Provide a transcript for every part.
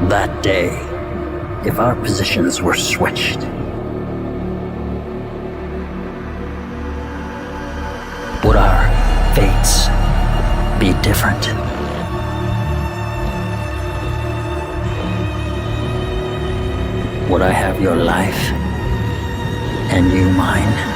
That day, if our positions were switched, would our fates be different? Would I have your life and you mine?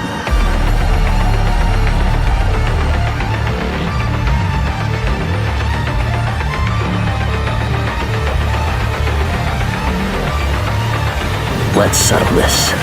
Let's settle this.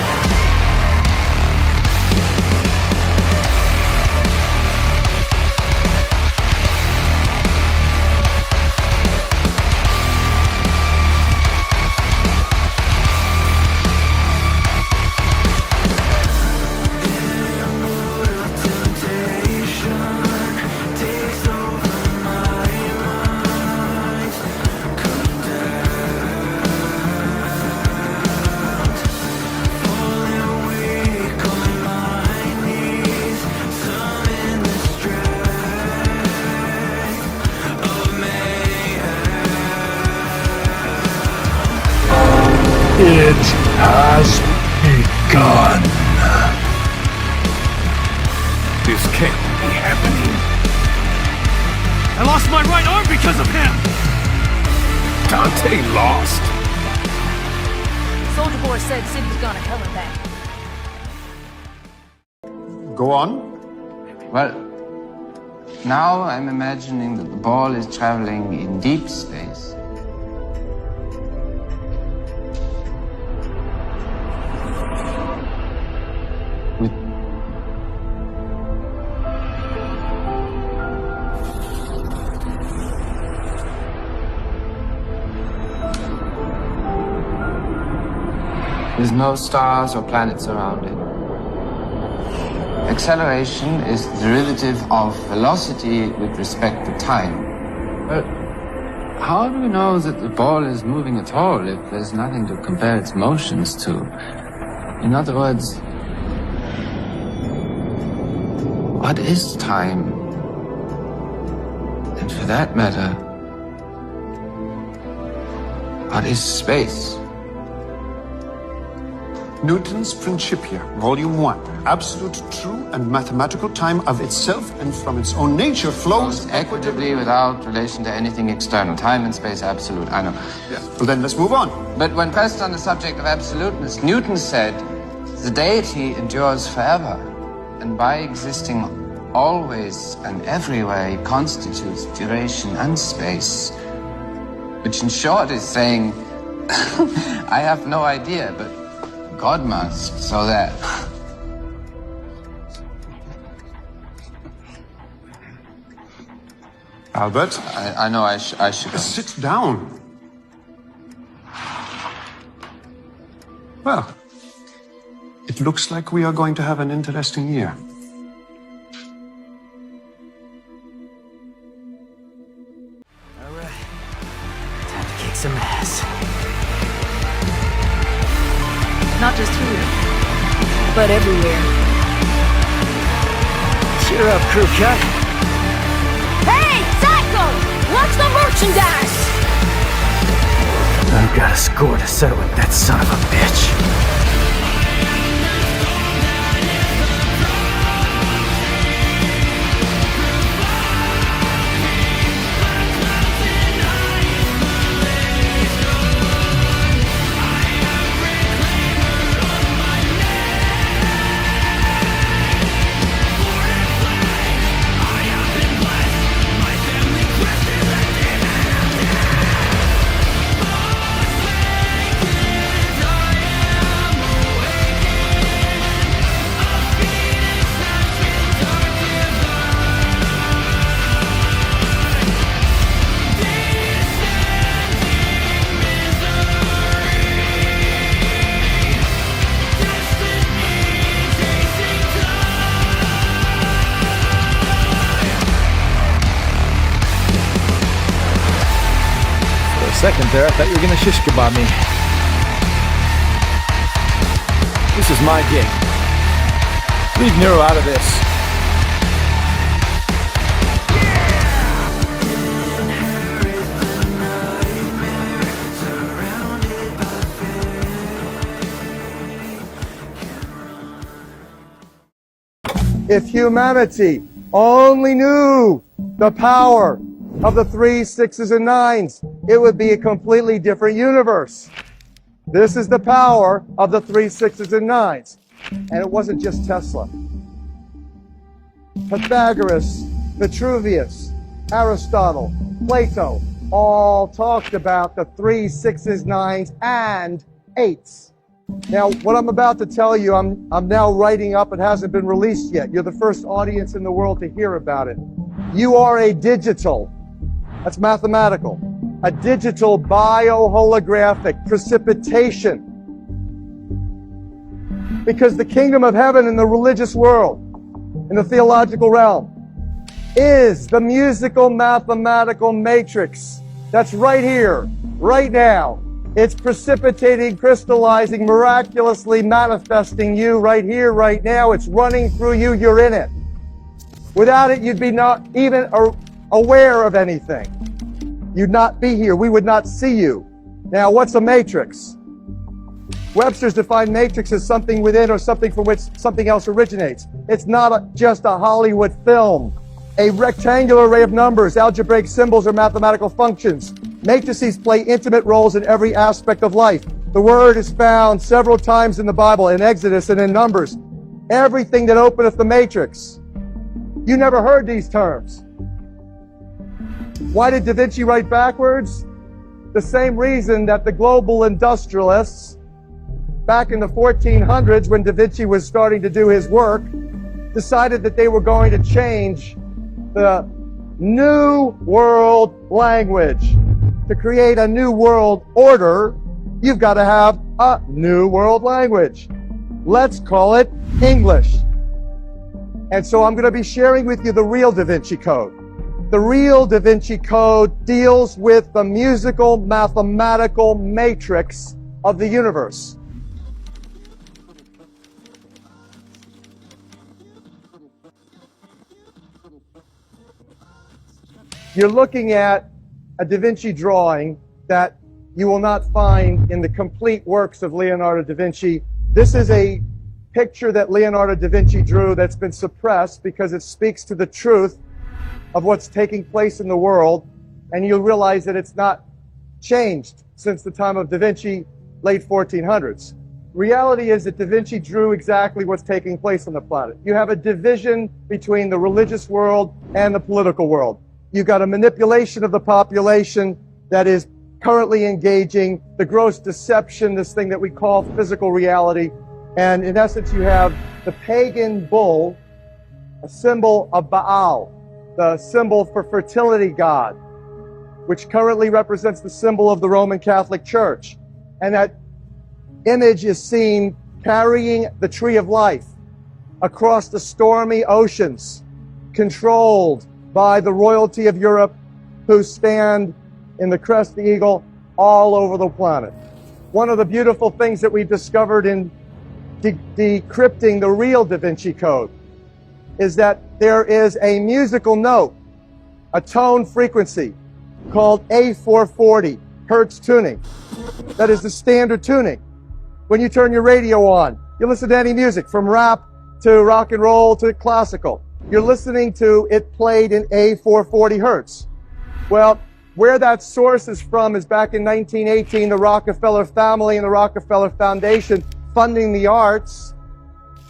It has begun. This can't be happening. I lost my right arm because of him! Dante lost? Soldier Boy said City's gonna come back. Go on. Well, now I'm imagining that the ball is traveling in deep space. With no stars or planets around it. Acceleration is the derivative of velocity with respect to time. But how do we know that the ball is moving at all if there's nothing to compare its motions to? In other words, what is time? And for that matter, what is space? Newton's Principia, Volume 1. Absolute true and mathematical time of itself and from its own nature flows Equitably without relation to anything external. Time and space absolute, I know. Yeah. Well, then let's move on. But when pressed on the subject of absoluteness, Newton said, the deity endures forever, and by existing always and everywhere, he constitutes duration and space. Which in short is saying, I have no idea, but God must, so that... Albert? I know I should... Sit down. Well, it looks like we are going to have an interesting year. Alright, time to kick some ass. Not just here, but everywhere. Cheer up, crew cut. Hey, Psycho! Watch the merchandise! I've got a score to settle with that son of a bitch. Second there, I thought you were gonna shish kebab me. This is my gig. Leave Nero out of this. If humanity only knew the power of the 3, 6s, and 9s, it would be a completely different universe. This is the power of the 3, 6s, and 9s. And it wasn't just Tesla. Pythagoras, Vitruvius, Aristotle, Plato, all talked about the 3, 6s, 9s, and 8s. Now, what I'm about to tell you, I'm now writing up. It hasn't been released yet. You're the first audience in the world to hear about it. You are a digital, that's mathematical, a digital bioholographic precipitation. Because the kingdom of heaven in the religious world, in the theological realm, is the musical mathematical matrix that's right here, right now. It's precipitating, crystallizing, miraculously manifesting you right here, right now. It's running through you. You're in it. Without it, you'd be not even aware of anything. You'd not be here. We would not see you. Now, what's a matrix? Webster's defined matrix as something within or something from which something else originates. It's not just a Hollywood film. A rectangular array of numbers, algebraic symbols, or mathematical functions. Matrices play intimate roles in every aspect of life. The word is found several times in the Bible, in Exodus and in Numbers. Everything that openeth the matrix. You never heard these terms. Why did Da Vinci write backwards? The same reason that the global industrialists, back in the 1400s when Da Vinci was starting to do his work, decided that they were going to change the New World language. To create a new world order, you've got to have a new world language. Let's call it English. And so I'm going to be sharing with you the real Da Vinci Code. The real Da Vinci Code deals with the musical, mathematical matrix of the universe. You're looking at a Da Vinci drawing that you will not find in the complete works of Leonardo da Vinci. This is a picture that Leonardo da Vinci drew that's been suppressed because it speaks to the truth of what's taking place in the world, and you'll realize that it's not changed since the time of Da Vinci, late 1400s. Reality is that Da Vinci drew exactly what's taking place on the planet. You have a division between the religious world and the political world. You've got a manipulation of the population that is currently engaging the gross deception, this thing that we call physical reality. And in essence, you have the pagan bull, a symbol of Baal, the symbol for fertility god, which currently represents the symbol of the Roman Catholic Church. And that image is seen carrying the tree of life across the stormy oceans, controlled by the royalty of Europe, who stand in the crest of the eagle all over the planet. One of the beautiful things that we discovered in decrypting the real Da Vinci Code is that there is a musical note, a tone frequency called A440 Hertz tuning. That is the standard tuning. When you turn your radio on, you listen to any music from rap to rock and roll to classical. You're listening to it played in A440 Hertz. Well, where that source is from is back in 1918, the Rockefeller family and the Rockefeller Foundation funding the arts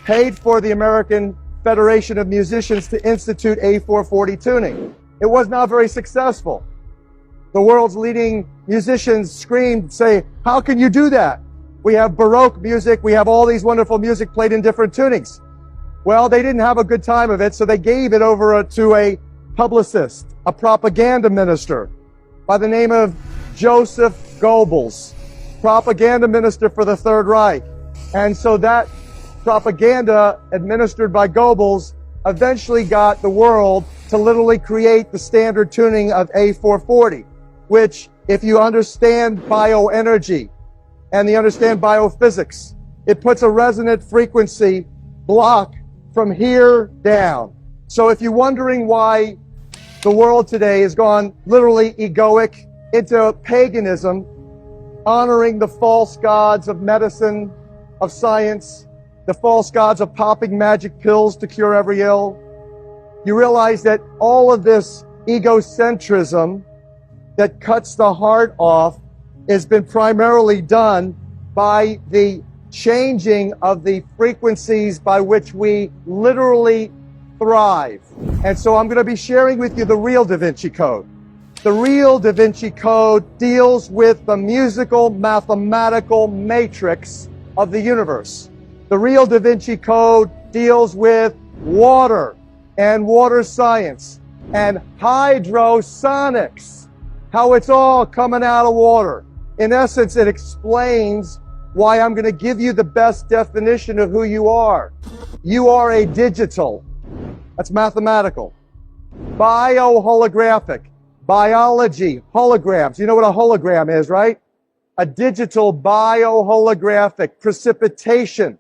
paid for the American Federation of Musicians to institute A440 tuning. It was not very successful. The world's leading musicians screamed, say, how can you do that? We have Baroque music, we have all these wonderful music played in different tunings. Well, they didn't have a good time of it, so they gave it over to a publicist, a propaganda minister by the name of Joseph Goebbels, propaganda minister for the Third Reich. And so that propaganda administered by Goebbels eventually got the world to literally create the standard tuning of A440, which, if you understand bioenergy and you understand biophysics, it puts a resonant frequency block from here down. So if you're wondering why the world today has gone literally egoic into paganism, honoring the false gods of medicine, of science, the false gods of popping magic pills to cure every ill. You realize that all of this egocentrism that cuts the heart off has been primarily done by the changing of the frequencies by which we literally thrive. And so I'm going to be sharing with you the real Da Vinci Code. The real Da Vinci Code deals with the musical, mathematical matrix of the universe. The real Da Vinci Code deals with water and water science and hydrosonics, how it's all coming out of water. In essence, it explains why I'm going to give you the best definition of who you are. You are a digital. That's mathematical. Bioholographic. Biology. Holograms. You know what a hologram is, right? A digital bioholographic precipitation.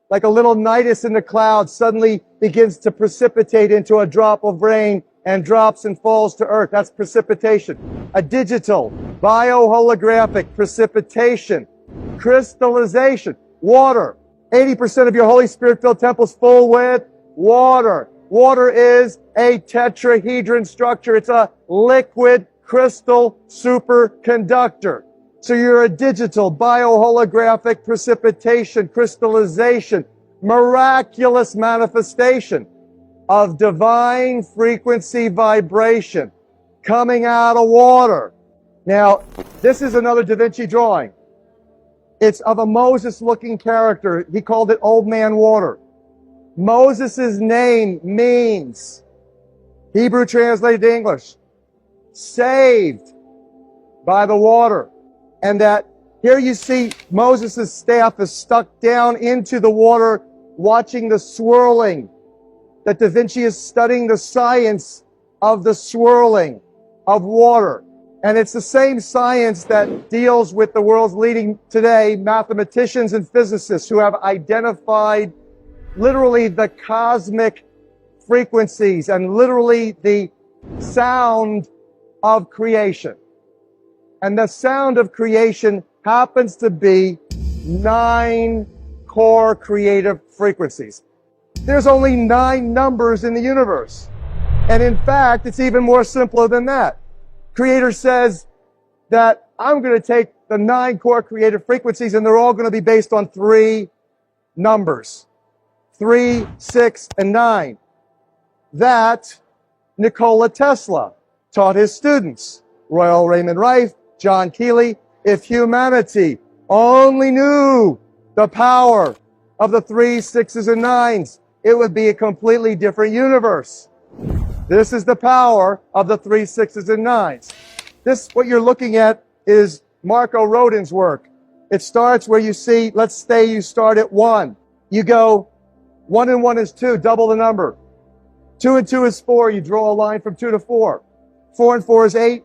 Like a little nidus in the clouds suddenly begins to precipitate into a drop of rain and drops and falls to earth. That's precipitation. A digital bioholographic precipitation. Crystallization. Water. 80% of your Holy Spirit-filled temple is full with water. Water is a tetrahedron structure. It's a liquid crystal superconductor. So you're a digital bioholographic precipitation, crystallization, miraculous manifestation of divine frequency vibration coming out of water. Now, this is another Da Vinci drawing. It's of a Moses-looking character. He called it Old Man Water. Moses' name means, Hebrew translated to English, saved by the water. And that here you see Moses' staff is stuck down into the water, watching the swirling. That Da Vinci is studying the science of the swirling of water. And it's the same science that deals with the world's leading today mathematicians and physicists who have identified literally the cosmic frequencies and literally the sound of creation. And the sound of creation happens to be 9 core creative frequencies. There's only 9 numbers in the universe. And in fact, it's even more simpler than that. Creator says that I'm going to take the 9 core creative frequencies and they're all going to be based on 3 numbers. 3, 6, and 9. That Nikola Tesla taught his students. Royal Raymond Rife, John Keeley. If humanity only knew the power of the 3, 6s, and 9s, it would be a completely different universe. This is the power of the 3, 6s, and 9s. This, what you're looking at, is Marco Rodin's work. It starts where you see, let's say you start at 1. You go, 1 and 1 is 2, double the number. 2 and 2 is 4, you draw a line from 2 to 4. 4 and 4 is 8.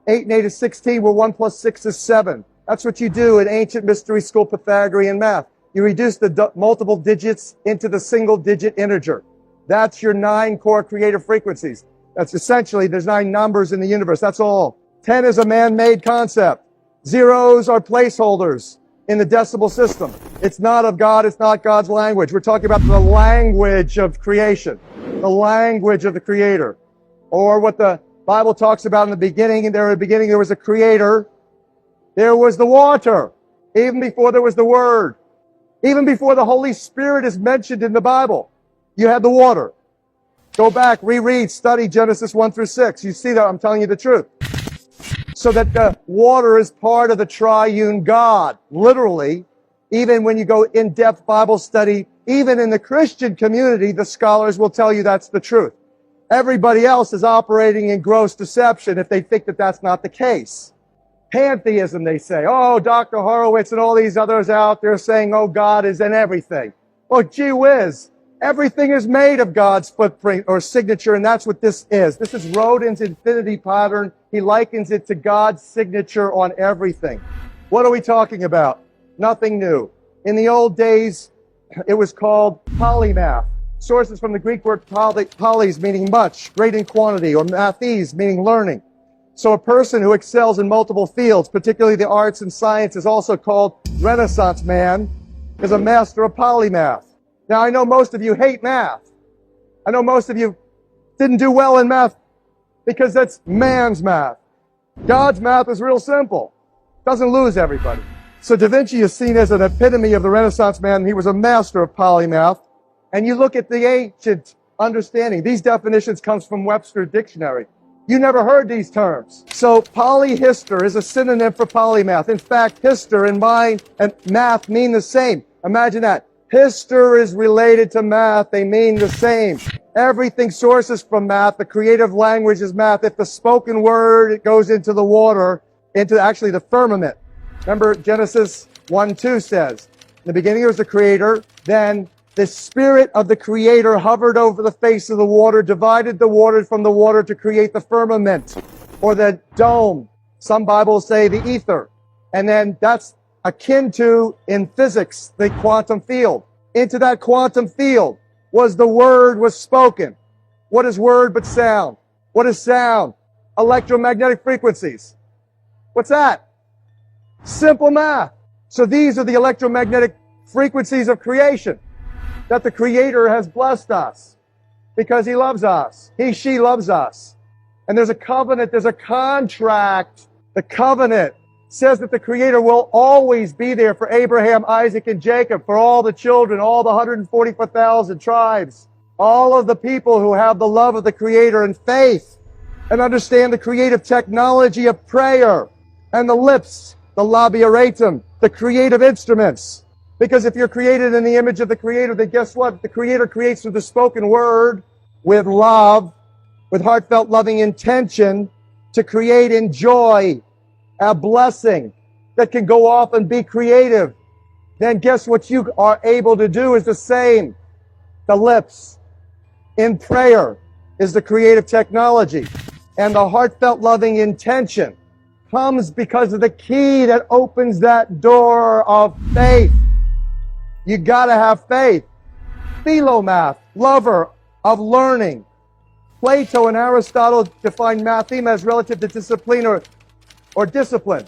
8 and 8 is 16, where 1 plus 6 is 7. That's what you do in ancient mystery school Pythagorean math. You reduce the multiple digits into the single digit integer. That's your 9 core creative frequencies. That's essentially, there's 9 numbers in the universe. That's all. 10 is a man-made concept. Zeros are placeholders in the decimal system. It's not of God. It's not God's language. We're talking about the language of creation, the language of the Creator, or what the Bible talks about in the beginning. And there, in the beginning, there was a Creator. There was the water, even before there was the Word, even before the Holy Spirit is mentioned in the Bible. You had the water. Go back, reread, study Genesis 1 through 6. You see that I'm telling you the truth. So that the water is part of the triune God, literally. Even when you go in-depth Bible study, even in the Christian community, the scholars will tell you that's the truth. Everybody else is operating in gross deception if they think that that's not the case. Pantheism, they say. Oh, Dr. Horowitz and all these others out there saying, oh, God is in everything. Well, gee whiz. Everything is made of God's footprint or signature, and that's what this is. This is Rodin's infinity pattern. He likens it to God's signature on everything. What are we talking about? Nothing new. In the old days, it was called polymath. Sources from the Greek word polys, meaning much, great in quantity, or mathes, meaning learning. So a person who excels in multiple fields, particularly the arts and science, is also called Renaissance man. is a master of polymath. Now, I know most of you hate math. I know most of you didn't do well in math because that's man's math. God's math is real simple. Doesn't lose everybody. So Da Vinci is seen as an epitome of the Renaissance man. He was a master of polymath. And you look at the ancient understanding. These definitions comes from Webster's dictionary. You never heard these terms. So polyhister is a synonym for polymath. In fact, hister and mind and math mean the same. Imagine that. Hister is related to math. They mean the same. Everything sources from math. The creative language is math. If the spoken word, it goes into the water, into actually the firmament. Remember Genesis 1:2 says, in the beginning there was the creator, then the spirit of the creator hovered over the face of the water, divided the water from the water to create the firmament or the dome. Some Bibles say the ether. And then that's akin to, in physics, the quantum field. Into that quantum field was the word was spoken. What is word but sound? What is sound? Electromagnetic frequencies. What's that? Simple math. So these are the electromagnetic frequencies of creation that the Creator has blessed us because He loves us. He, she loves us. And there's a covenant, there's a contract. The covenant says that the Creator will always be there for Abraham, Isaac, and Jacob, for all the children, all the 144,000 tribes, all of the people who have the love of the Creator and faith and understand the creative technology of prayer and the lips, the labiatum, the creative instruments. Because if you're created in the image of the Creator, then guess what? The Creator creates through the spoken word, with love, with heartfelt loving intention, to create in joy, a blessing that can go off and be creative. Then guess what you are able to do is the same. The lips in prayer is the creative technology. And the heartfelt loving intention comes because of the key that opens that door of faith. You gotta have faith. Philomath, lover of learning. Plato and Aristotle defined mathema as relative to discipline or discipline.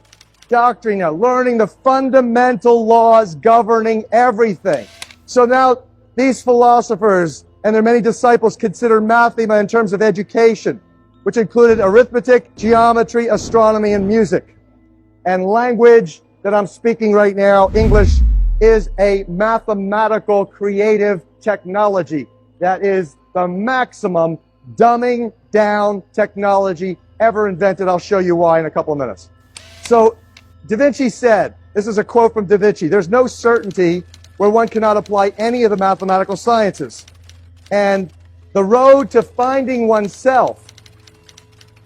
Doctrina, learning the fundamental laws governing everything. So now these philosophers and their many disciples consider mathema in terms of education, which included arithmetic, geometry, astronomy, and music. And language that I'm speaking right now, English, is a mathematical creative technology that is the maximum dumbing down technology ever invented. I'll show you why in a couple of minutes. So Da Vinci said, this is a quote from Da Vinci, there's no certainty where one cannot apply any of the mathematical sciences. And the road to finding oneself,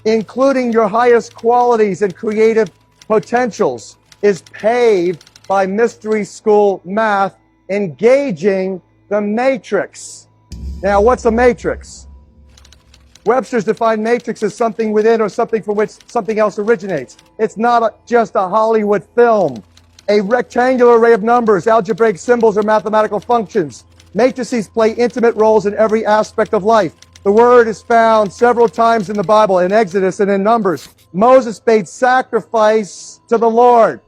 including your highest qualities and creative potentials, is paved by mystery school math, engaging the matrix. Now, what's a matrix? Webster's defined matrix as something within or something from which something else originates. It's not just a Hollywood film. A rectangular array of numbers, algebraic symbols, or mathematical functions. Matrices play intimate roles in every aspect of life. The word is found several times in the Bible, in Exodus and in Numbers. Moses made sacrifice to the Lord.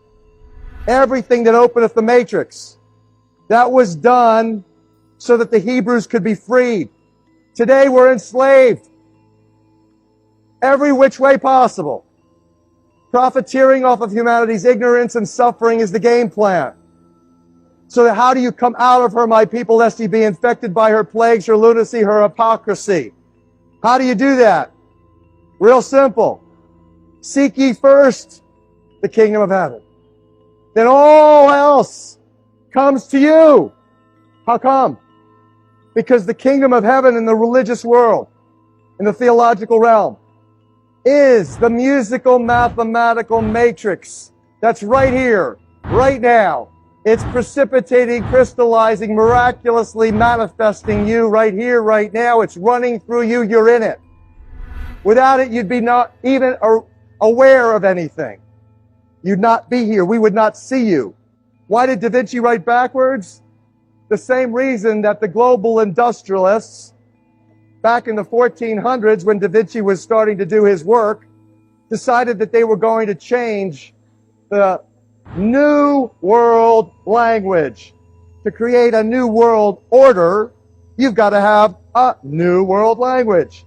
Everything that openeth the matrix. That was done so that the Hebrews could be freed. Today we're enslaved. Every which way possible. Profiteering off of humanity's ignorance and suffering is the game plan. So how do you come out of her, my people, lest ye be infected by her plagues, her lunacy, her hypocrisy? How do you do that? Real simple. Seek ye first the kingdom of heaven. Then all else comes to you. How come? Because the kingdom of heaven in the religious world, in the theological realm, is the musical mathematical matrix that's right here, right now. It's precipitating, crystallizing, miraculously manifesting you right here, right now. It's running through you. You're in it. Without it, you'd be not even aware of anything. You'd not be here. We would not see you. Why did Da Vinci write backwards? The same reason that the global industrialists, back in the 1400s when Da Vinci was starting to do his work, decided that they were going to change the New World language. to create a new world order, you've got to have a new world language.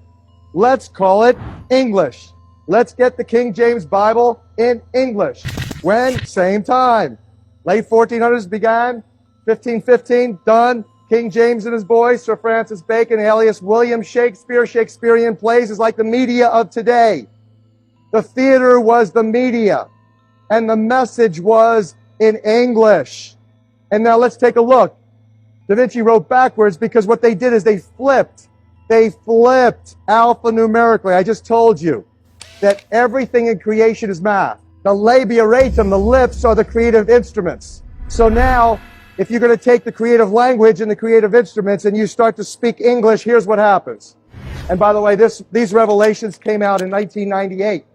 Let's call it English. Let's get the King James Bible in English. When? Same time. Late 1400s began, 1515, done. King James and his boys, Sir Francis Bacon, alias William Shakespeare. Shakespearean plays is like the media of today. The theater was the media, and the message was in English. And now let's take a look. Da Vinci wrote backwards because what they did is they flipped alphanumerically. I just told you that everything in creation is math. The labia ratum, the lips, are the creative instruments. So now, if you're going to take the creative language and the creative instruments and you start to speak English, here's what happens. And by the way, these revelations came out in 1998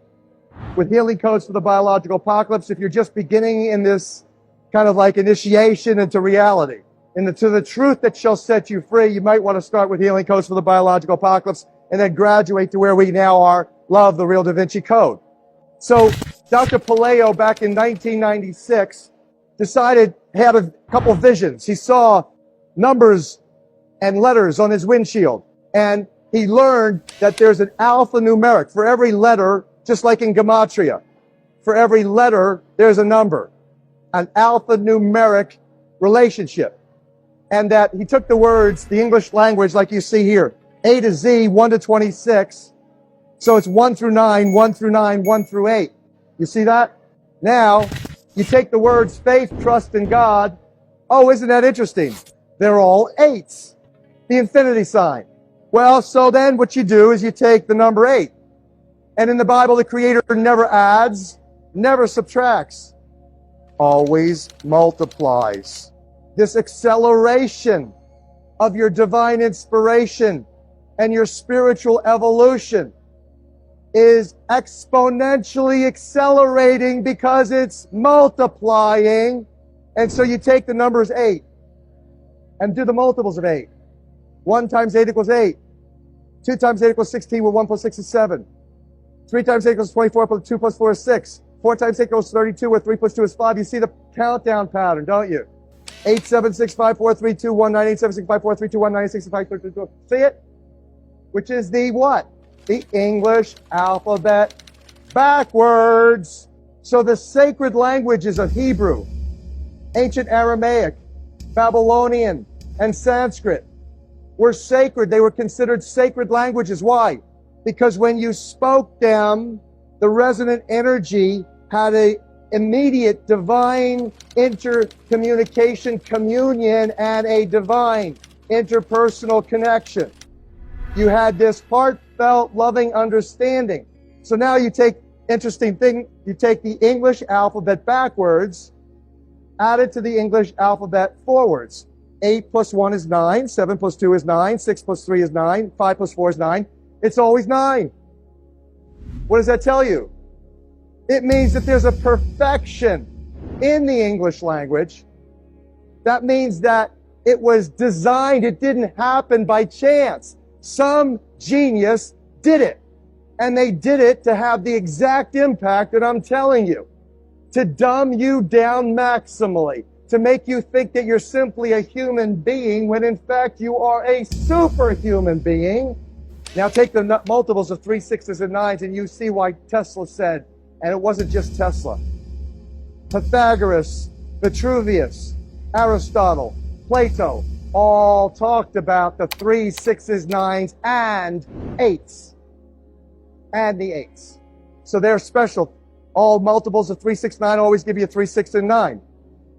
with healing codes for the biological apocalypse. If you're just beginning in this kind of like initiation into reality, to the truth that shall set you free, you might want to start with healing codes for the biological apocalypse and then graduate to where we now are, love the real Da Vinci Code. So Dr. Palaio, back in 1996, had a couple of visions. He saw numbers and letters on his windshield, and he learned that there's an alphanumeric for every letter, just like in gematria. For every letter, there's a number, an alphanumeric relationship. And that he took the words, the English language, like you see here, A to Z, 1 to 26. So it's 1 through 9, 1 through 9, 1 through 8. You see that? Now, you take the words faith, trust in God. Oh, isn't that interesting? They're all 8s. The infinity sign. Well, so then what you do is you take the number 8. And in the Bible, the Creator never adds, never subtracts, always multiplies. This acceleration of your divine inspiration and your spiritual evolution is exponentially accelerating because it's multiplying. And so you take the numbers 8 and do the multiples of 8. 1 times 8 equals 8. 2 times 8 equals 16, where 1 plus 6 is 7. 3 times 8 equals 24, plus 2 plus 4 is 6. 4 times 8 equals 32, where 3 plus 2 is 5. You see the countdown pattern, don't you? 8, 7, 6, 5, 4, 3, 2, 1, 9, 8, 7, 6, 5, 4, 3, 2, 1, 9, 6, 5, 3, 2, 2. See it? Which is the what? The English alphabet backwards. So the sacred languages of Hebrew, ancient Aramaic, Babylonian, and Sanskrit were sacred. They were considered sacred languages. Why? Because when you spoke them, the resonant energy had a immediate divine intercommunication, communion, and a divine interpersonal connection. You had this heartfelt, loving understanding. So now you take, interesting thing, you take the English alphabet backwards, add it to the English alphabet forwards. 8 plus 1 is 9, 7 plus 2 is 9, 6 plus 3 is 9, 5 plus 4 is 9. It's always 9. What does that tell you? It means that there's a perfection in the English language. That means that it was designed, it didn't happen by chance. Some genius did it. And they did it to have the exact impact that I'm telling you. To dumb you down maximally. To make you think that you're simply a human being when in fact you are a superhuman being. Now take the multiples of 3, 6s, and 9s and you see why Tesla said, and it wasn't just Tesla. Pythagoras, Vitruvius, Aristotle, Plato, all talked about the 3, 6s, 9s, and 8s. And the 8s. So they're special. All multiples of 3, 6, 9 always give you 3, 6, and 9.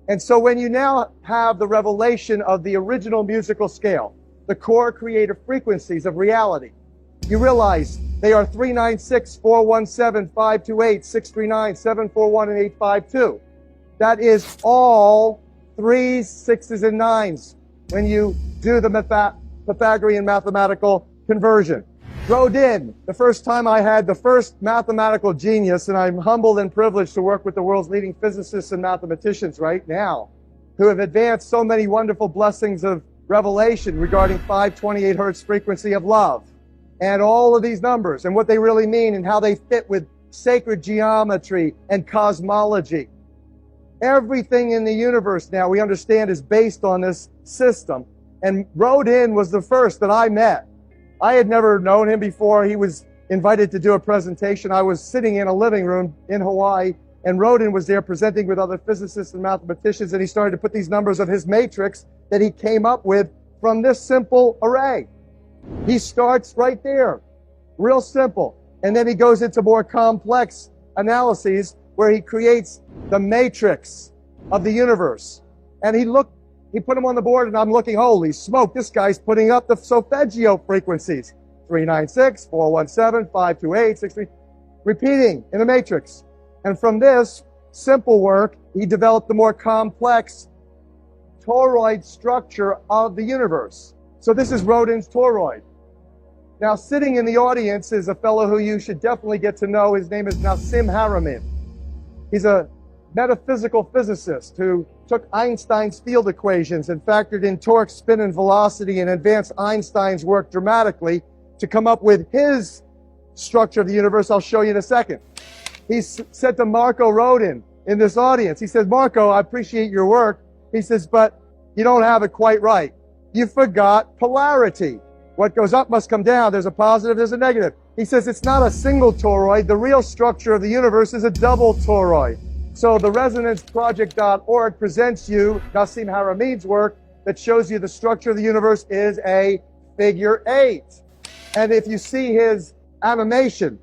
And so when you now have the revelation of the original musical scale, the core creative frequencies of reality, you realize they are 396, 417, 528, 639, 741, and 852. That is all 3, 6s, and 9s when you do the Pythagorean mathematical conversion. Rodin, the first time I had the first mathematical genius, and I'm humbled and privileged to work with the world's leading physicists and mathematicians right now, who have advanced so many wonderful blessings of revelation regarding 528 hertz frequency of love, and all of these numbers, and what they really mean, and how they fit with sacred geometry and cosmology. Everything in the universe now we understand is based on this system. And Rodin was the first that I met. I had never known him before. He was invited to do a presentation. I was sitting in a living room in Hawaii, and Rodin was there presenting with other physicists and mathematicians, and he started to put these numbers of his matrix that he came up with from this simple array. He starts right there, real simple. And then he goes into more complex analyses where he creates the matrix of the universe. And he put them on the board, and I'm looking, holy smoke, this guy's putting up the solfeggio frequencies. 396, 417, 528, 63, repeating in a matrix. And from this simple work, he developed the more complex toroid structure of the universe. So this is Rodin's toroid. Now, sitting in the audience is a fellow who you should definitely get to know. His name is Nassim Haramein. He's a metaphysical physicist who took Einstein's field equations and factored in torque, spin, and velocity and advanced Einstein's work dramatically to come up with his structure of the universe. I'll show you in a second. He said to Marco Rodin in this audience, he said, Marco, I appreciate your work. He says, but you don't have it quite right. You forgot polarity. What goes up must come down. There's a positive, there's a negative. He says it's not a single toroid. The real structure of the universe is a double toroid. So the ResonanceProject.org presents you Nassim Haramein's work that shows you the structure of the universe is a figure 8. And if you see his animation,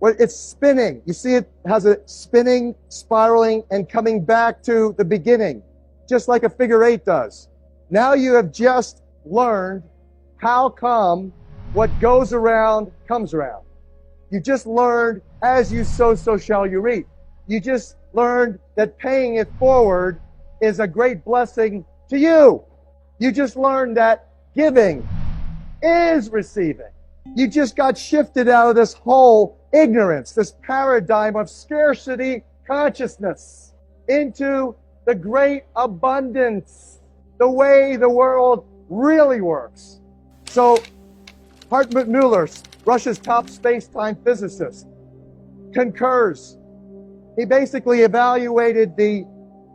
well, it's spinning. You see it has a spinning, spiraling, and coming back to the beginning, just like a figure 8 does. Now you have just learned how come what goes around comes around. You just learned, as you sow, so shall you reap. You just learned that paying it forward is a great blessing to you. You just learned that giving is receiving. You just got shifted out of this whole ignorance, this paradigm of scarcity consciousness, into the great abundance, the way the world really works. So Hartmut Müller, Russia's top space-time physicist, concurs. He basically evaluated the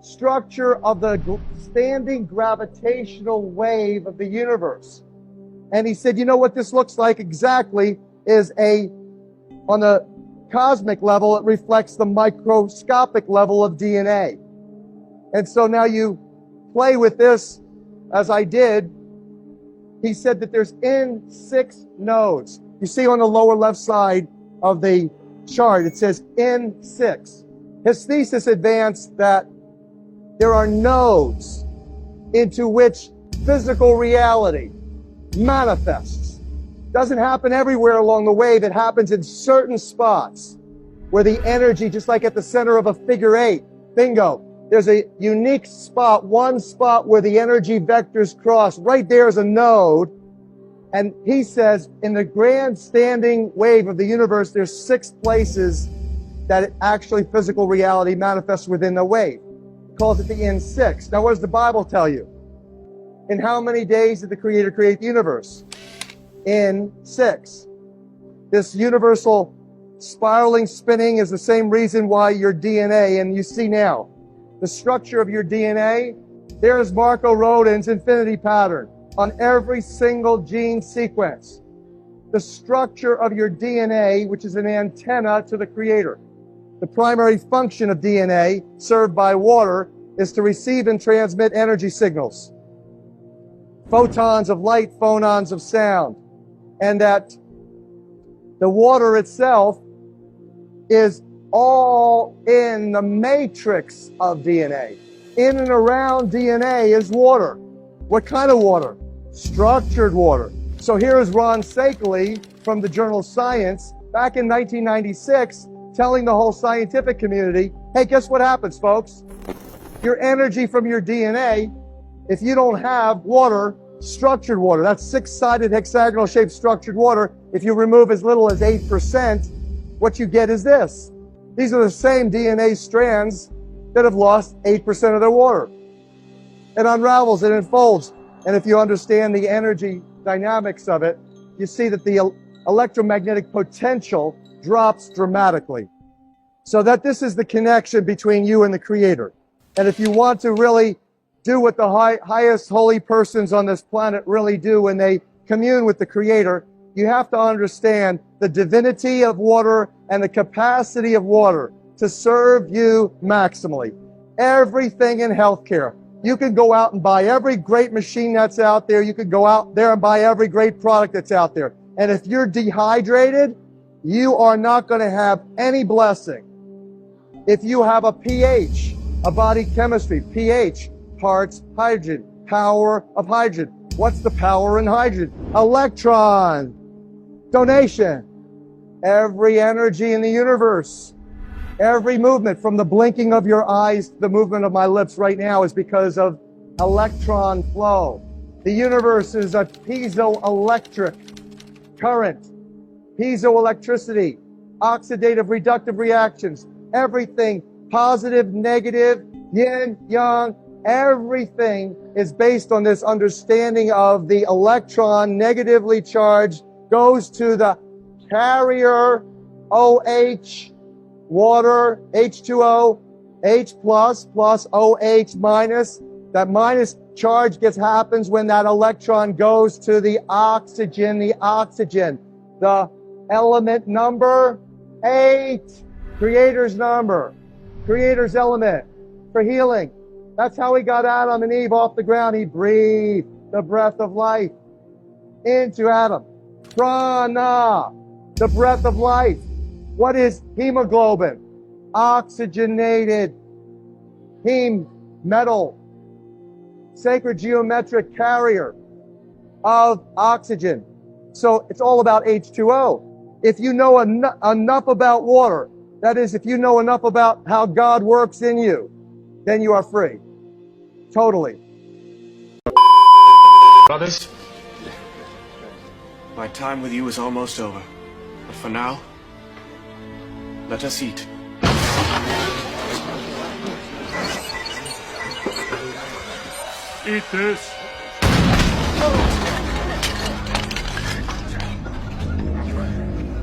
structure of the standing gravitational wave of the universe. And he said, you know what this looks like exactly is on the cosmic level, it reflects the microscopic level of DNA. And so now you play with this, as I did. He said that there's N6 nodes. You see on the lower left side of the chart, it says N6. His thesis advanced that there are nodes into which physical reality manifests. Doesn't happen everywhere along the wave. It happens in certain spots where the energy, just like at the center of a figure 8, bingo, there's a unique spot, one spot where the energy vectors cross. Right there is a node. And he says in the grand standing wave of the universe, there's 6 places that actually physical reality manifests within the wave. He calls it the N6. Now, what does the Bible tell you? In how many days did the Creator create the universe? In 6. This universal spiraling, spinning is the same reason why your DNA, and you see now, the structure of your DNA, there's Marco Rodin's infinity pattern on every single gene sequence. The structure of your DNA, which is an antenna to the Creator. The primary function of DNA, served by water, is to receive and transmit energy signals. Photons of light, phonons of sound. And that the water itself is all in the matrix of DNA. In and around DNA is water. What kind of water? Structured water. So here is Ron Sakeley from the journal Science back in 1996 telling the whole scientific community, hey, guess what happens, folks? Your energy from your DNA, if you don't have water, structured water, that's 6-sided hexagonal-shaped structured water, if you remove as little as 8%, what you get is this. These are the same DNA strands that have lost 8% of their water. It unravels, it unfolds. And if you understand the energy dynamics of it, you see that the electromagnetic potential drops dramatically. So that this is the connection between you and the Creator. And if you want to really do what the highest holy persons on this planet really do when they commune with the Creator, you have to understand the divinity of water and the capacity of water to serve you maximally. Everything in healthcare. You can go out and buy every great machine that's out there. You could go out there and buy every great product that's out there. And if you're dehydrated, you are not going to have any blessing. If you have a pH, a body chemistry, pH, parts hydrogen, power of hydrogen. What's the power in hydrogen? Electron, donation. Every energy in the universe, every movement from the blinking of your eyes to the movement of my lips right now is because of electron flow. The universe is a piezoelectric current, piezoelectricity, oxidative, reductive reactions, everything, positive, negative, yin, yang, everything is based on this understanding of the electron negatively charged goes to the carrier OH, water, H2O, H plus OH minus. That minus charge happens when that electron goes to the oxygen, the element number 8, Creator's number, Creator's element for healing. That's how he got Adam and Eve off the ground. He breathed the breath of life into Adam. Prana, the breath of life. What is hemoglobin? Oxygenated heme metal, sacred geometric carrier of oxygen. So it's all about H2O. If you know enough about water, that is, if you know enough about how God works in you, then you are free. Totally. Brothers, my time with you is almost over. But for now, let us eat. Eat this.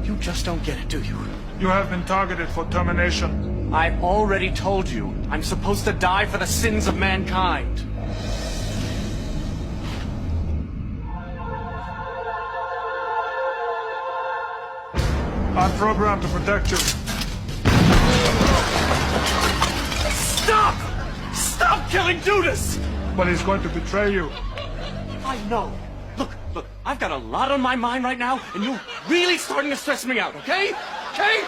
You just don't get it, do you? You have been targeted for termination. I've already told you, I'm supposed to die for the sins of mankind. I'm programmed to protect you. Stop! Stop killing Judas! But he's going to betray you. I know. Look, I've got a lot on my mind right now, and you're really starting to stress me out, okay? Okay?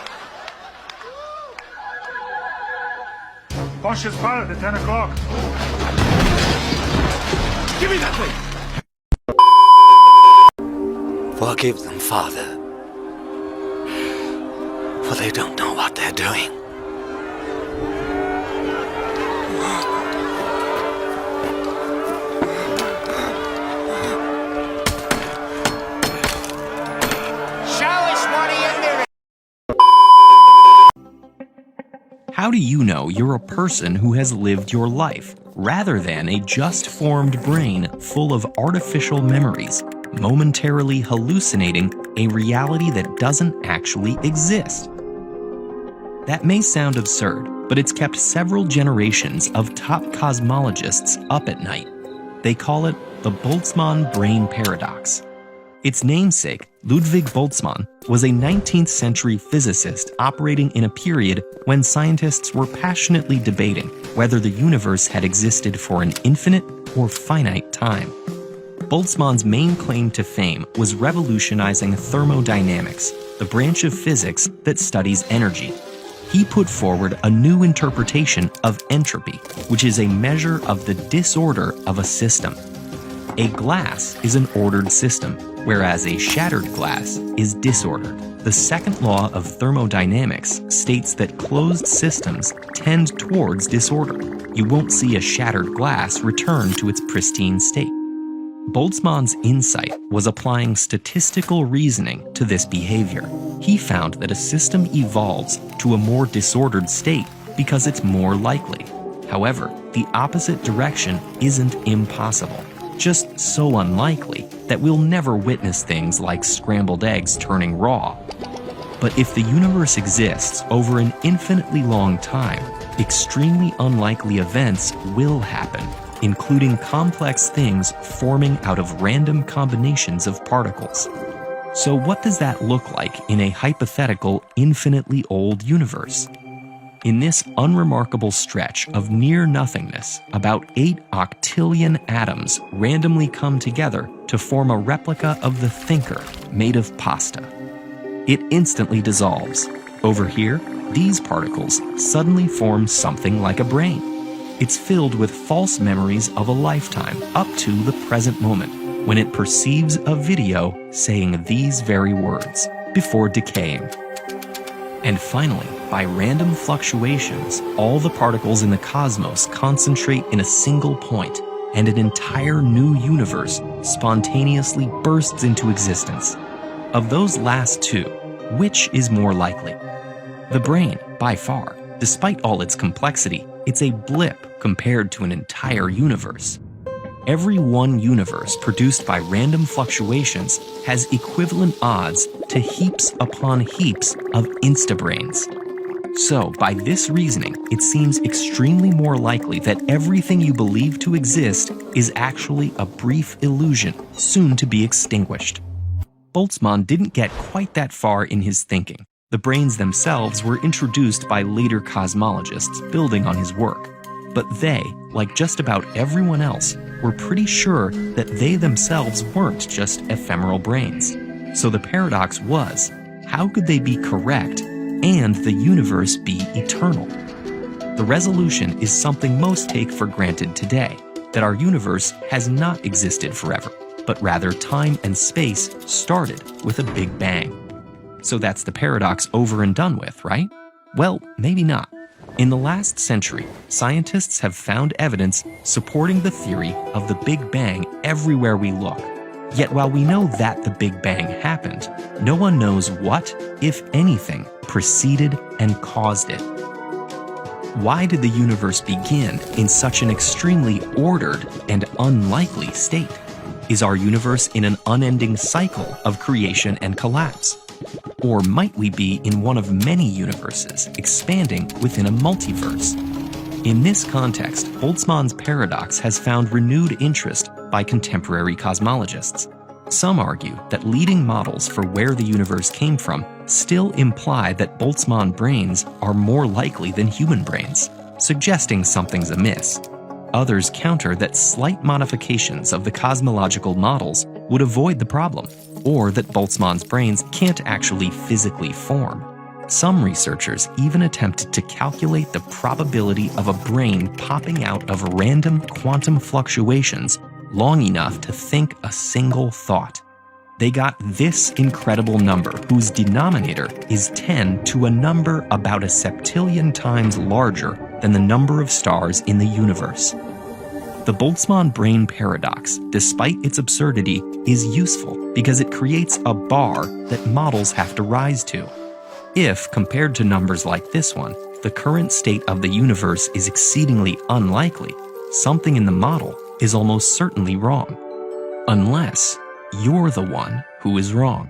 Punch his pilot at 10 o'clock. Give me that thing! Forgive them, Father, for they don't know what they're doing. How do you know you're a person who has lived your life, rather than a just-formed brain full of artificial memories, momentarily hallucinating a reality that doesn't actually exist? That may sound absurd, but it's kept several generations of top cosmologists up at night. They call it the Boltzmann brain paradox. Its namesake, Ludwig Boltzmann, was a 19th century physicist operating in a period when scientists were passionately debating whether the universe had existed for an infinite or finite time. Boltzmann's main claim to fame was revolutionizing thermodynamics, the branch of physics that studies energy. He put forward a new interpretation of entropy, which is a measure of the disorder of a system. A glass is an ordered system, whereas a shattered glass is disordered. The second law of thermodynamics states that closed systems tend towards disorder. You won't see a shattered glass return to its pristine state. Boltzmann's insight was applying statistical reasoning to this behavior. He found that a system evolves to a more disordered state because it's more likely. However, the opposite direction isn't impossible, just so unlikely that we'll never witness things like scrambled eggs turning raw. But if the universe exists over an infinitely long time, extremely unlikely events will happen, including complex things forming out of random combinations of particles. So what does that look like in a hypothetical, infinitely old universe? In this unremarkable stretch of near nothingness, about 8 octillion atoms randomly come together to form a replica of the thinker made of pasta. It instantly dissolves. Over here, these particles suddenly form something like a brain. It's filled with false memories of a lifetime up to the present moment, when it perceives a video saying these very words, before decaying. And finally, by random fluctuations, all the particles in the cosmos concentrate in a single point, and an entire new universe spontaneously bursts into existence. Of those last two, which is more likely? The brain, by far. Despite all its complexity, it's a blip compared to an entire universe. Every one universe produced by random fluctuations has equivalent odds to heaps upon heaps of instabrains. So, by this reasoning, it seems extremely more likely that everything you believe to exist is actually a brief illusion, soon to be extinguished. Boltzmann didn't get quite that far in his thinking. The brains themselves were introduced by later cosmologists building on his work. But they, like just about everyone else, were pretty sure that they themselves weren't just ephemeral brains. So the paradox was, how could they be correct and the universe be eternal? The resolution is something most take for granted today, that our universe has not existed forever, but rather time and space started with a Big Bang. So that's the paradox over and done with, right? Well, maybe not. In the last century, scientists have found evidence supporting the theory of the Big Bang everywhere we look. Yet while we know that the Big Bang happened, no one knows what, if anything, preceded and caused it. Why did the universe begin in such an extremely ordered and unlikely state? Is our universe in an unending cycle of creation and collapse? Or might we be in one of many universes expanding within a multiverse? In this context, Boltzmann's paradox has found renewed interest by contemporary cosmologists. Some argue that leading models for where the universe came from still imply that Boltzmann brains are more likely than human brains, suggesting something's amiss. Others counter that slight modifications of the cosmological models would avoid the problem, or that Boltzmann's brains can't actually physically form. Some researchers even attempted to calculate the probability of a brain popping out of random quantum fluctuations long enough to think a single thought. They got this incredible number, whose denominator is 10 to a number about a septillion times larger than the number of stars in the universe. The Boltzmann brain paradox, despite its absurdity, is useful because it creates a bar that models have to rise to. If, compared to numbers like this one, the current state of the universe is exceedingly unlikely, something in the model is almost certainly wrong. Unless you're the one who is wrong.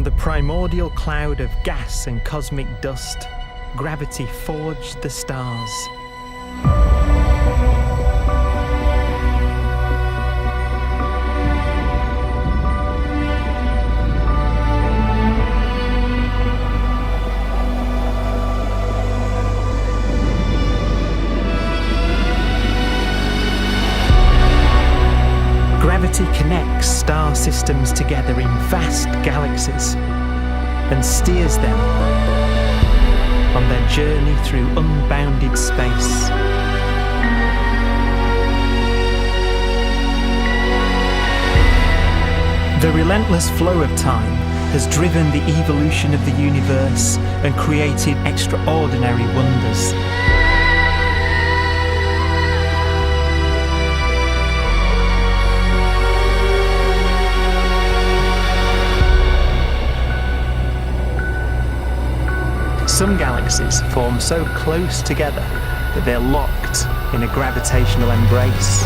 From the primordial cloud of gas and cosmic dust, gravity forged the stars. Gravity connects star systems together in vast galaxies and steers them on their journey through unbounded space. The relentless flow of time has driven the evolution of the universe and created extraordinary wonders. Some galaxies form so close together that they're locked in a gravitational embrace.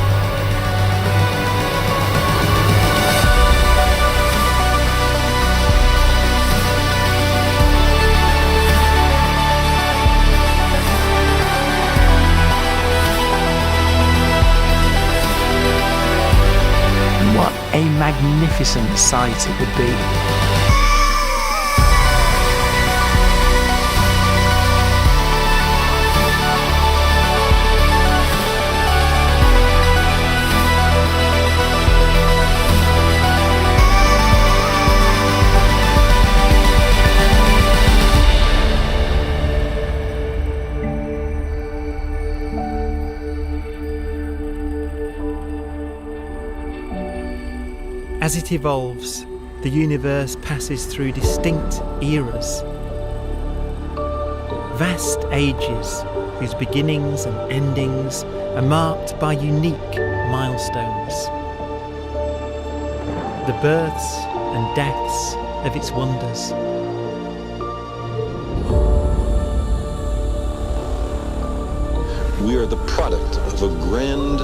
What a magnificent sight it would be. As it evolves, the universe passes through distinct eras. Vast ages whose beginnings and endings are marked by unique milestones. The births and deaths of its wonders. We are the product of a grand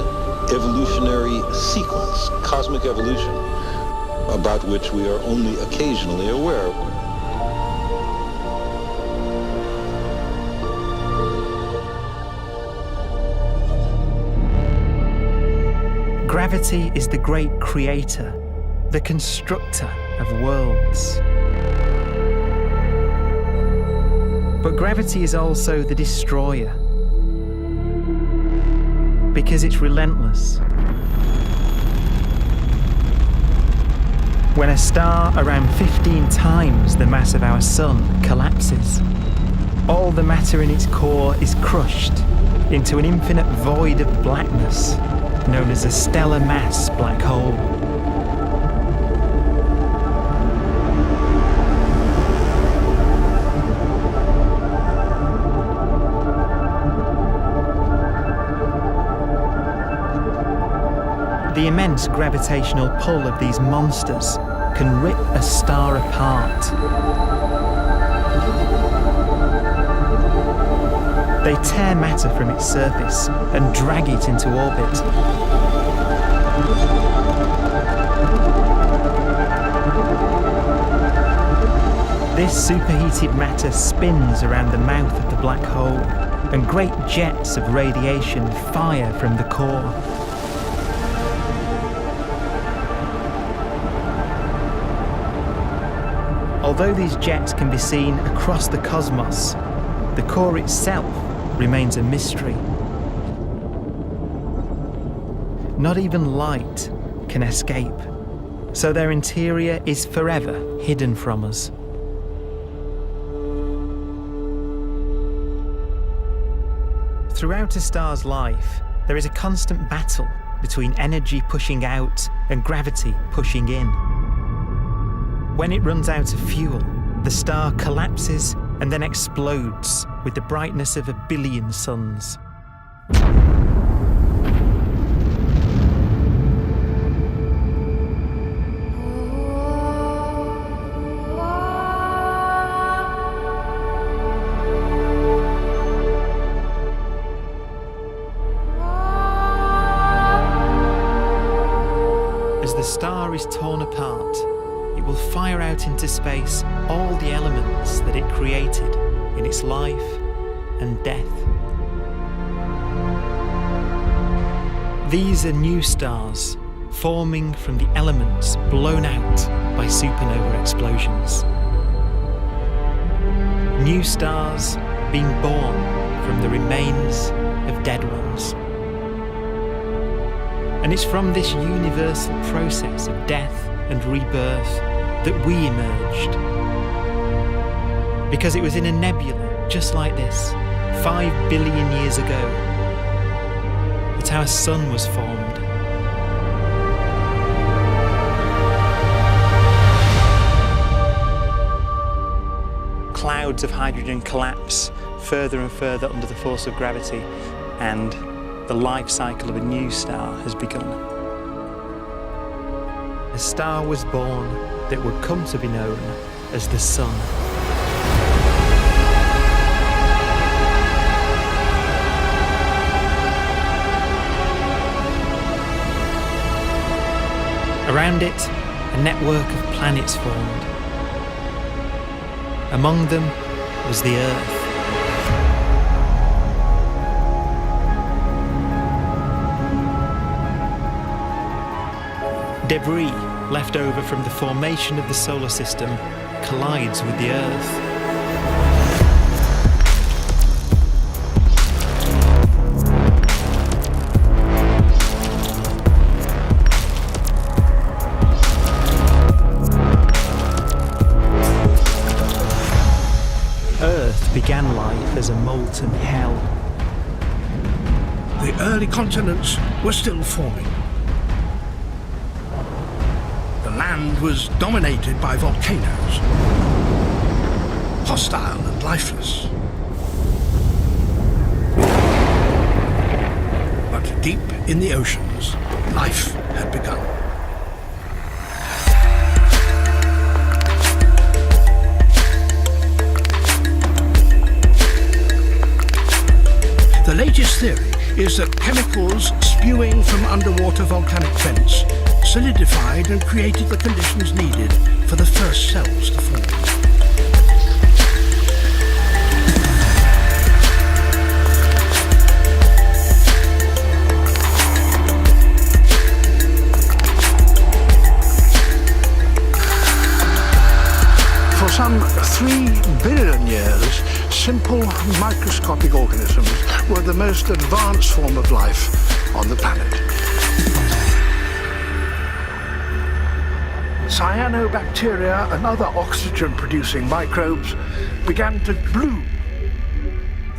evolutionary sequence, cosmic evolution, about which we are only occasionally aware. Gravity is the great creator, the constructor of worlds. But gravity is also the destroyer, because it's relentless. When a star around 15 times the mass of our sun collapses, all the matter in its core is crushed into an infinite void of blackness known as a stellar mass black hole. The immense gravitational pull of these monsters can rip a star apart. They tear matter from its surface and drag it into orbit. This superheated matter spins around the mouth of the black hole, and great jets of radiation fire from the core. Although these jets can be seen across the cosmos, the core itself remains a mystery. Not even light can escape, so their interior is forever hidden from us. Throughout a star's life, there is a constant battle between energy pushing out and gravity pushing in. When it runs out of fuel, the star collapses and then explodes with the brightness of 1 billion suns. As the star is torn apart, it will fire out into space all the elements that it created in its life and death. These are new stars forming from the elements blown out by supernova explosions. New stars being born from the remains of dead ones. And it's from this universal process of death and rebirth that we emerged. Because it was in a nebula just like this, 5 billion years ago, that our sun was formed. Clouds of hydrogen collapse further and further under the force of gravity, and the life cycle of a new star has begun. A star was born that would come to be known as the Sun. Around it, a network of planets formed. Among them was the Earth. Debris left over from the formation of the solar system collides with the Earth. Earth began life as a molten hell. The early continents were still forming. The land was dominated by volcanoes, hostile and lifeless. But deep in the oceans, life had begun. The latest theory is that chemicals spewing from underwater volcanic vents solidified and created the conditions needed for the first cells to form. For some 3 billion years, simple microscopic organisms were the most advanced form of life on the planet. Cyanobacteria and other oxygen-producing microbes began to bloom.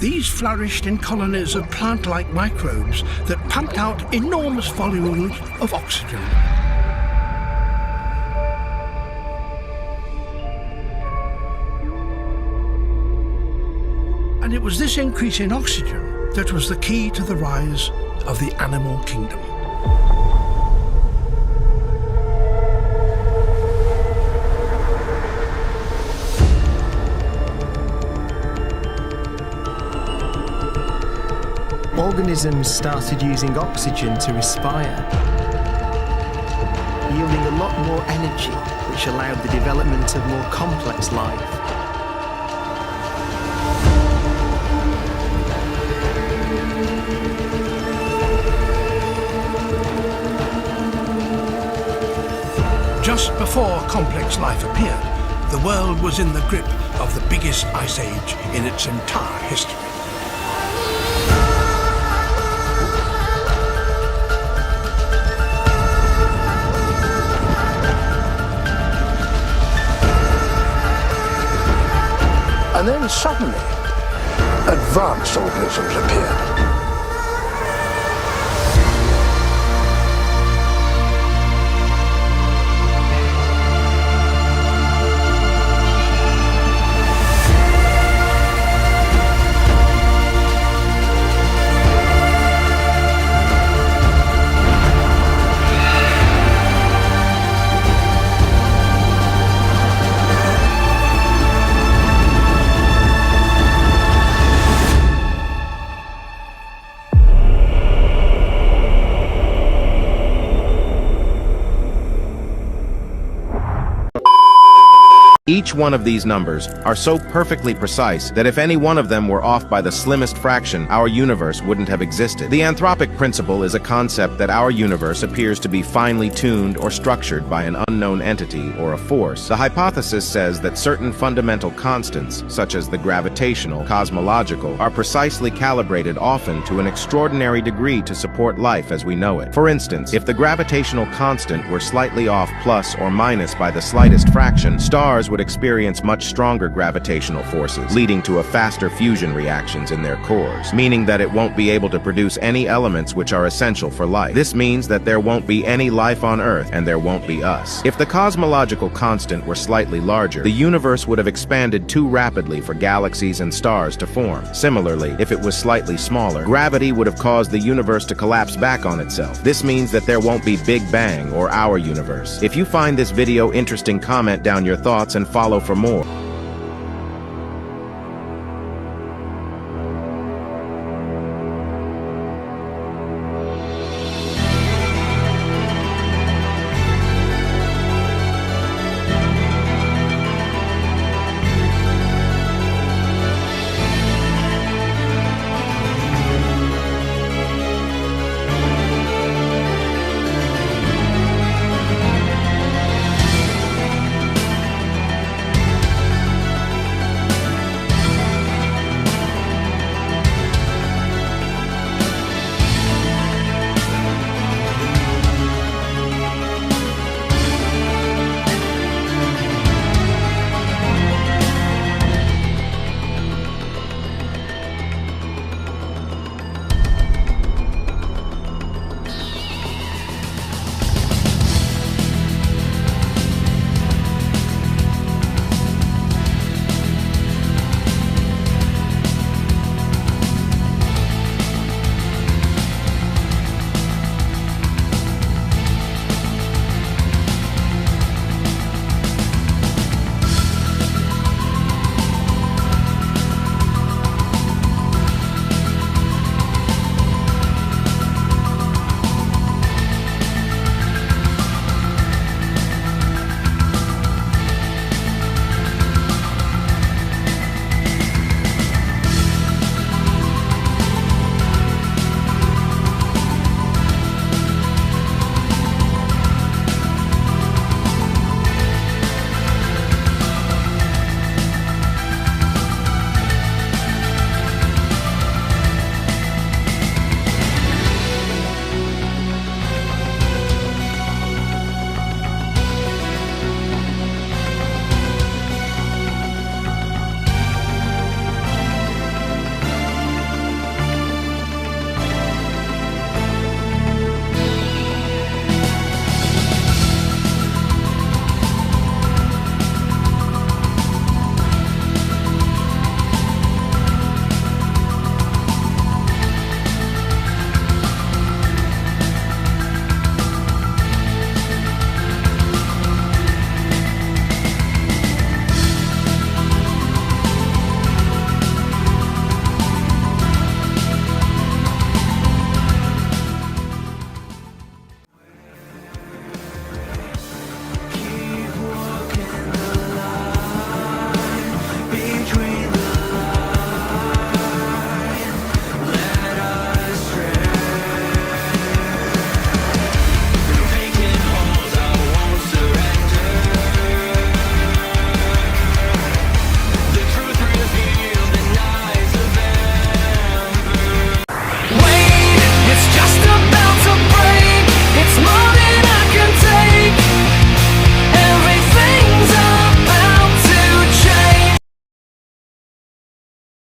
These flourished in colonies of plant-like microbes that pumped out enormous volumes of oxygen. And it was this increase in oxygen that was the key to the rise of the animal kingdom. Organisms started using oxygen to respire, yielding a lot more energy, which allowed the development of more complex life. Just before complex life appeared, the world was in the grip of the biggest ice age in its entire history. And then suddenly, advanced organisms appeared. Each one of these numbers are so perfectly precise that if any one of them were off by the slimmest fraction, our universe wouldn't have existed. The anthropic principle is a concept that our universe appears to be finely tuned or structured by an unknown entity or a force. The hypothesis says that certain fundamental constants, such as the gravitational, cosmological, are precisely calibrated often to an extraordinary degree to support life as we know it. For instance, if the gravitational constant were slightly off plus or minus by the slightest fraction, stars would experience much stronger gravitational forces, leading to a faster fusion reactions in their cores, meaning that it won't be able to produce any elements which are essential for life. This means that there won't be any life on Earth, and there won't be us. If the cosmological constant were slightly larger, the universe would have expanded too rapidly for galaxies and stars to form. Similarly, if it was slightly smaller, gravity would have caused the universe to collapse back on itself. This means that there won't be Big Bang or our universe. If you find this video interesting, comment down your thoughts and follow for more.